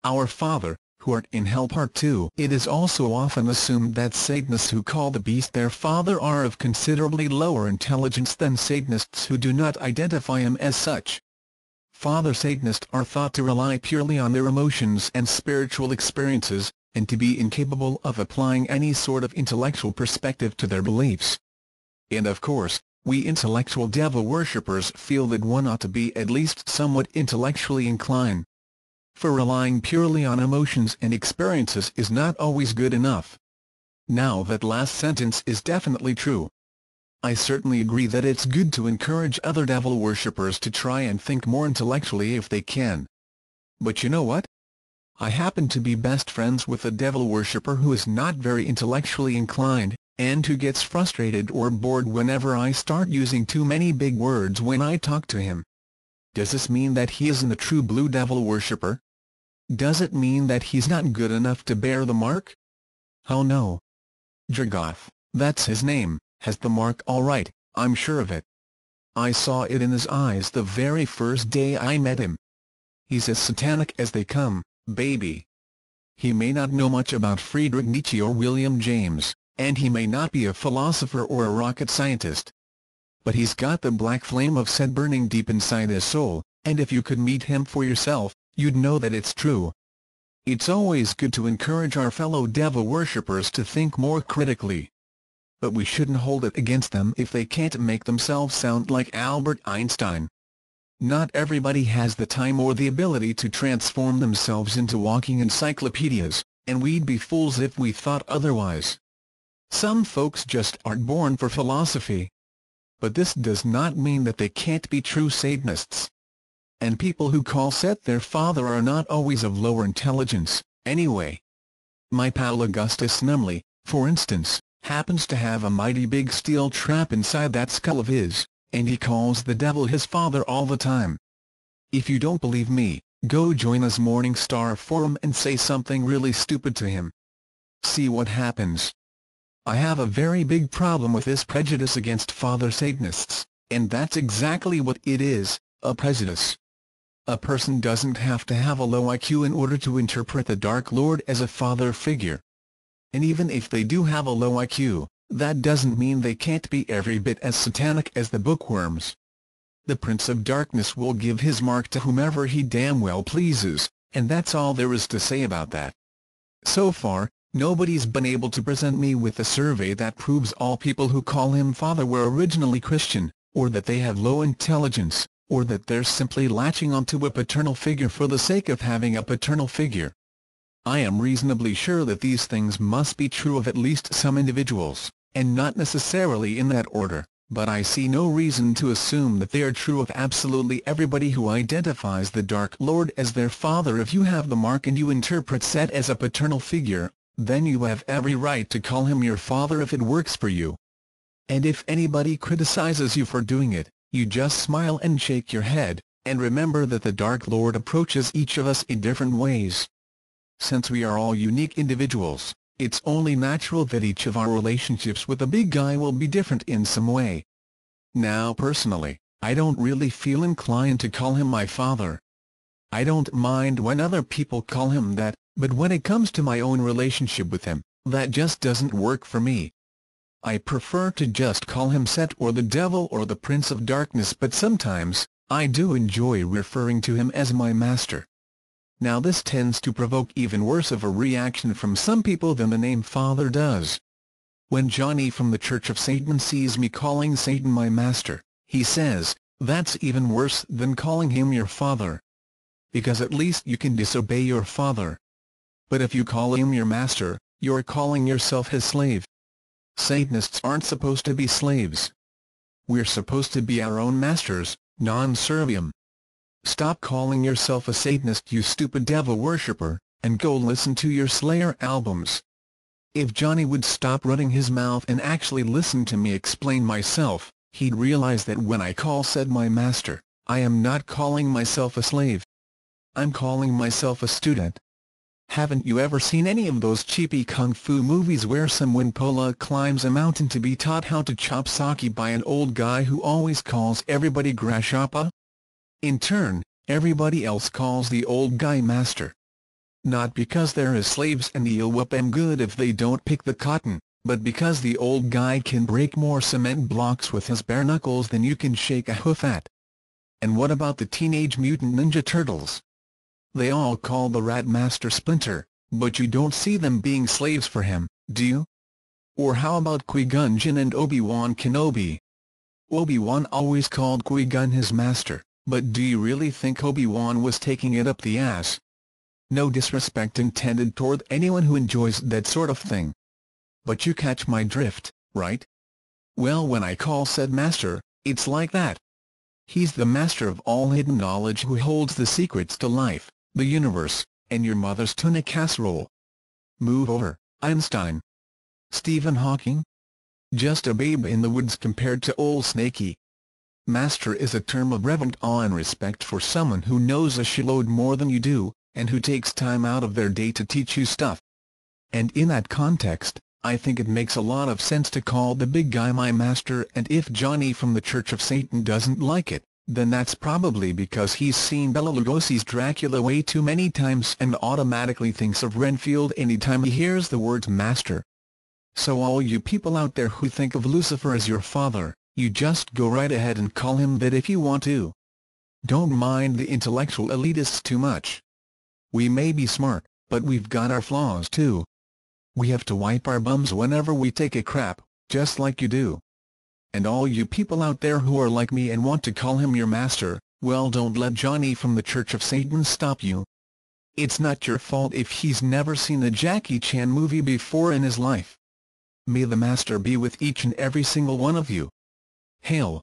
Our Father, who art in hell. Part 2. It is also often assumed that Satanists who call the beast their father are of considerably lower intelligence than Satanists who do not identify him as such. Father Satanists are thought to rely purely on their emotions and spiritual experiences, and to be incapable of applying any sort of intellectual perspective to their beliefs. And of course, we intellectual devil worshippers feel that one ought to be at least somewhat intellectually inclined. For relying purely on emotions and experiences is not always good enough. Now that last sentence is definitely true. I certainly agree that it's good to encourage other devil worshippers to try and think more intellectually if they can. But you know what? I happen to be best friends with a devil worshipper who is not very intellectually inclined, and who gets frustrated or bored whenever I start using too many big words when I talk to him. Does this mean that he isn't a true blue devil worshipper? Does it mean that he's not good enough to bear the mark? Oh no. Dragoth, that's his name, has the mark all right, I'm sure of it. I saw it in his eyes the very first day I met him. He's as satanic as they come, baby. He may not know much about Friedrich Nietzsche or William James, and he may not be a philosopher or a rocket scientist. But he's got the black flame of Seth burning deep inside his soul, and if you could meet him for yourself, you'd know that it's true. It's always good to encourage our fellow devil worshippers to think more critically. But we shouldn't hold it against them if they can't make themselves sound like Albert Einstein. Not everybody has the time or the ability to transform themselves into walking encyclopedias, and we'd be fools if we thought otherwise. Some folks just aren't born for philosophy. But this does not mean that they can't be true Satanists. And people who call Seth their father are not always of lower intelligence, anyway. My pal Augustus Numley, for instance, happens to have a mighty big steel trap inside that skull of his, and he calls the devil his father all the time. If you don't believe me, go join his Morning Star forum and say something really stupid to him. See what happens. I have a very big problem with this prejudice against Father Satanists, and that's exactly what it is, a prejudice. A person doesn't have to have a low IQ in order to interpret the Dark Lord as a father figure. And even if they do have a low IQ, that doesn't mean they can't be every bit as satanic as the bookworms. The Prince of Darkness will give his mark to whomever he damn well pleases, and that's all there is to say about that. So far, nobody's been able to present me with a survey that proves all people who call him father were originally Christian, or that they have low intelligence, or that they're simply latching onto a paternal figure for the sake of having a paternal figure. I am reasonably sure that these things must be true of at least some individuals, and not necessarily in that order, but I see no reason to assume that they are true of absolutely everybody who identifies the Dark Lord as their father. If you have the mark and you interpret Seth as a paternal figure, then you have every right to call him your father if it works for you. And if anybody criticizes you for doing it, you just smile and shake your head, and remember that the Dark Lord approaches each of us in different ways. Since we are all unique individuals, it's only natural that each of our relationships with the big guy will be different in some way. Now personally, I don't really feel inclined to call him my father. I don't mind when other people call him that, but when it comes to my own relationship with him, that just doesn't work for me. I prefer to just call him Seth or the Devil or the Prince of Darkness, but sometimes, I do enjoy referring to him as my master. Now this tends to provoke even worse of a reaction from some people than the name Father does. When Johnny from the Church of Satan sees me calling Satan my master, he says, "That's even worse than calling him your father. Because at least you can disobey your father. But if you call him your master, you're calling yourself his slave." Satanists aren't supposed to be slaves. We're supposed to be our own masters, non serviam. Stop calling yourself a Satanist, you stupid devil worshipper, and go listen to your Slayer albums. If Johnny would stop running his mouth and actually listen to me explain myself, he'd realize that when I call Seth my master, I am not calling myself a slave. I'm calling myself a student. Haven't you ever seen any of those cheapy kung fu movies where some Winpola climbs a mountain to be taught how to chop sake by an old guy who always calls everybody grashapa? In turn, everybody else calls the old guy master. Not because they're his slaves and he'll whip 'em good if they don't pick the cotton, but because the old guy can break more cement blocks with his bare knuckles than you can shake a hoof at. And what about the Teenage Mutant Ninja Turtles? They all call the Rat Master Splinter, but you don't see them being slaves for him, do you? Or how about Qui-Gon Jinn and Obi-Wan Kenobi? Obi-Wan always called Qui-Gon his master, but do you really think Obi-Wan was taking it up the ass? No disrespect intended toward anyone who enjoys that sort of thing. But you catch my drift, right? Well, when I call said master, it's like that. He's the master of all hidden knowledge who holds the secrets to life, the universe, and your mother's tuna casserole. Move over, Einstein. Stephen Hawking? Just a babe in the woods compared to old Snakey. Master is a term of reverent awe and respect for someone who knows a shitload more than you do, and who takes time out of their day to teach you stuff. And in that context, I think it makes a lot of sense to call the big guy my master, and if Johnny from the Church of Satan doesn't like it, then that's probably because he's seen Bela Lugosi's Dracula way too many times and automatically thinks of Renfield anytime he hears the words master. So all you people out there who think of Lucifer as your father, you just go right ahead and call him that if you want to. Don't mind the intellectual elitists too much. We may be smart, but we've got our flaws too. We have to wipe our bums whenever we take a crap, just like you do. And all you people out there who are like me and want to call him your master, well, don't let Johnny from the Church of Satan stop you. It's not your fault if he's never seen a Jackie Chan movie before in his life. May the master be with each and every single one of you. Hail.